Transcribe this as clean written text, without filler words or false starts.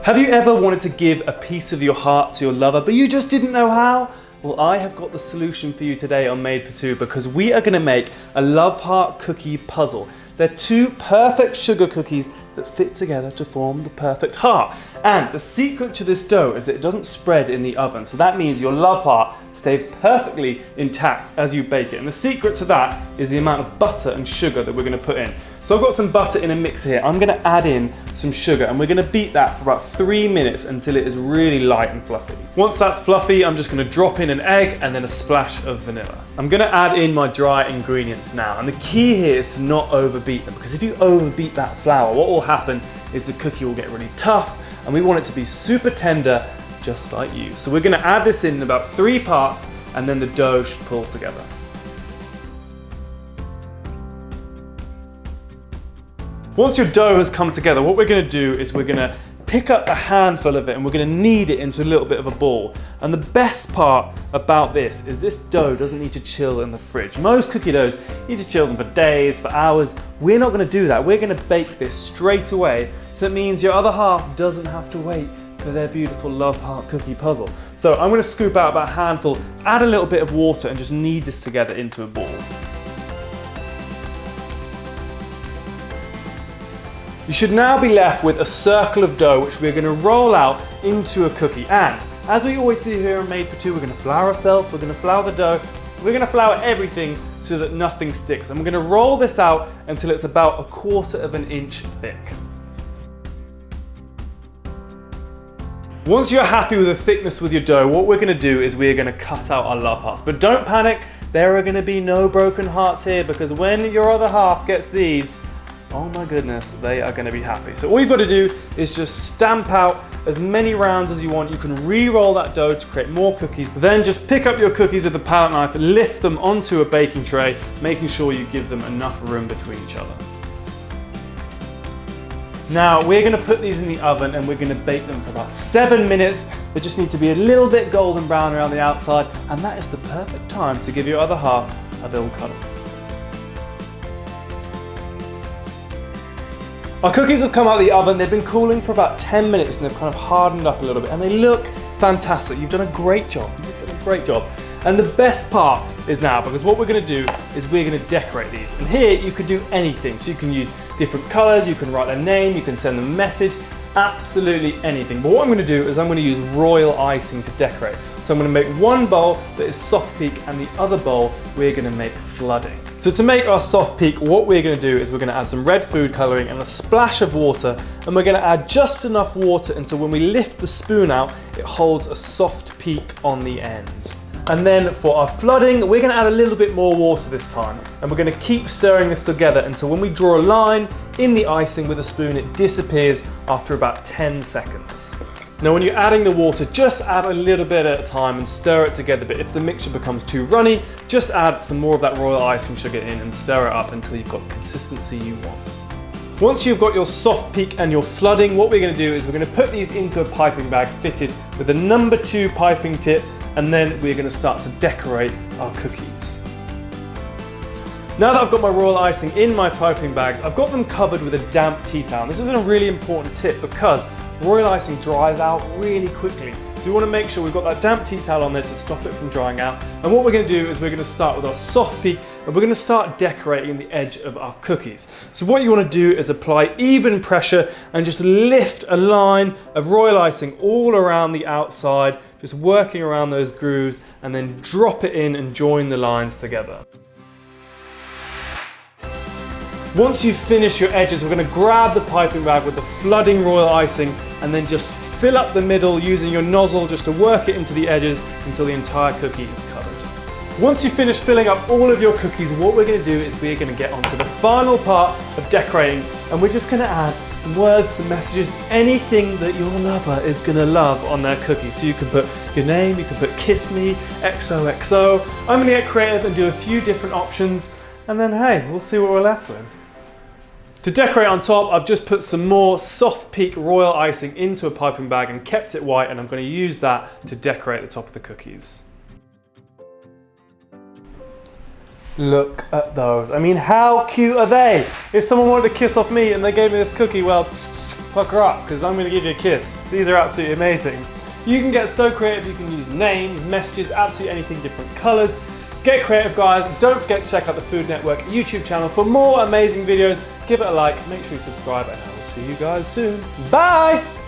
Have you ever wanted to give a piece of your heart to your lover, but you just didn't know how? Well, I have got the solution for you today on Made for Two, because we are going to make a love heart cookie puzzle. They're two perfect sugar cookies that fit together to form the perfect heart. And the secret to this dough is that it doesn't spread in the oven. So that means your love heart stays perfectly intact as you bake it. And the secret to that is the amount of butter and sugar that we're going to put in. So I've got some butter in a mixer here. I'm going to add in some sugar and we're going to beat that for about 3 minutes until it is really light and fluffy. Once that's fluffy, I'm just going to drop in an egg and then a splash of vanilla. I'm going to add in my dry ingredients now, and the key here is to not overbeat them, because if you overbeat that flour, what will happen is the cookie will get really tough, and we want it to be super tender, just like you. So we're going to add this in about 3 parts, and then the dough should pull together. Once your dough has come together, what we're going to do is we're going to pick up a handful of it and we're going to knead it into a little bit of a ball. And the best part about this is this dough doesn't need to chill in the fridge. Most cookie doughs need to chill them for days, for hours. We're not going to do that. We're going to bake this straight away, so it means your other half doesn't have to wait for their beautiful love heart cookie puzzle. So I'm going to scoop out about a handful, add a little bit of water and just knead this together into a ball. You should now be left with a circle of dough which we're going to roll out into a cookie. And as we always do here on Made for Two, we're going to flour ourselves, we're going to flour the dough, we're going to flour everything so that nothing sticks. And we're going to roll this out until it's about 1/4 of an inch thick. Once you're happy with the thickness with your dough, what we're going to do is we're going to cut out our love hearts. But don't panic, there are going to be no broken hearts here, because when your other half gets these, oh my goodness, they are going to be happy. So all you've got to do is just stamp out as many rounds as you want. You can re-roll that dough to create more cookies. Then just pick up your cookies with a palette knife and lift them onto a baking tray, making sure you give them enough room between each other. Now we're going to put these in the oven and we're going to bake them for about 7 minutes. They just need to be a little bit golden brown around the outside, and that is the perfect time to give your other half a little cuddle. Our cookies have come out of the oven. They've been cooling for about 10 minutes and they've kind of hardened up a little bit, and they look fantastic. You've done a great job. You've done a great job. And the best part is now, because what we're going to do is we're going to decorate these. And here you could do anything. So you can use different colors, you can write their name, you can send them a message, absolutely anything. But what I'm going to do is I'm going to use royal icing to decorate. So I'm going to make one bowl that is soft peak and the other bowl we're going to make flooding. So to make our soft peak, what we're going to do is we're going to add some red food coloring and a splash of water, and we're going to add just enough water until when we lift the spoon out, it holds a soft peak on the end. And then for our flooding, we're going to add a little bit more water this time, and we're going to keep stirring this together until when we draw a line in the icing with a spoon, it disappears after about 10 seconds. Now when you're adding the water, just add a little bit at a time and stir it together, but if the mixture becomes too runny, just add some more of that royal icing sugar in and stir it up until you've got the consistency you want. Once you've got your soft peak and your flooding, what we're going to do is we're going to put these into a piping bag fitted with a number 2 piping tip, and then we're going to start to decorate our cookies. Now that I've got my royal icing in my piping bags, I've got them covered with a damp tea towel. And this is a really important tip because royal icing dries out really quickly. So we want to make sure we've got that damp tea towel on there to stop it from drying out. And what we're going to do is we're going to start with our soft peak, and we're going to start decorating the edge of our cookies. So what you want to do is apply even pressure and just lift a line of royal icing all around the outside, just working around those grooves, and then drop it in and join the lines together. Once you've finished your edges, we're going to grab the piping bag with the flooding royal icing and then just fill up the middle using your nozzle just to work it into the edges until the entire cookie is covered. Once you've finished filling up all of your cookies, what we're going to do is we're going to get onto the final part of decorating, and we're just going to add some words, some messages, anything that your lover is going to love on their cookie. So you can put your name, you can put kiss me, XOXO. I'm going to get creative and do a few different options, and then hey, we'll see what we're left with. To decorate on top, I've just put some more soft peak royal icing into a piping bag and kept it white, and I'm going to use that to decorate the top of the cookies. Look at those. I mean, how cute are they? If someone wanted to kiss off me and they gave me this cookie, well, fuck her up, because I'm going to give you a kiss. These are absolutely amazing. You can get so creative. You can use names, messages, absolutely anything, different colors. Get creative, guys. Don't forget to check out the Food Network YouTube channel for more amazing videos. Give it a like, make sure you subscribe, and I will see you guys soon. Bye!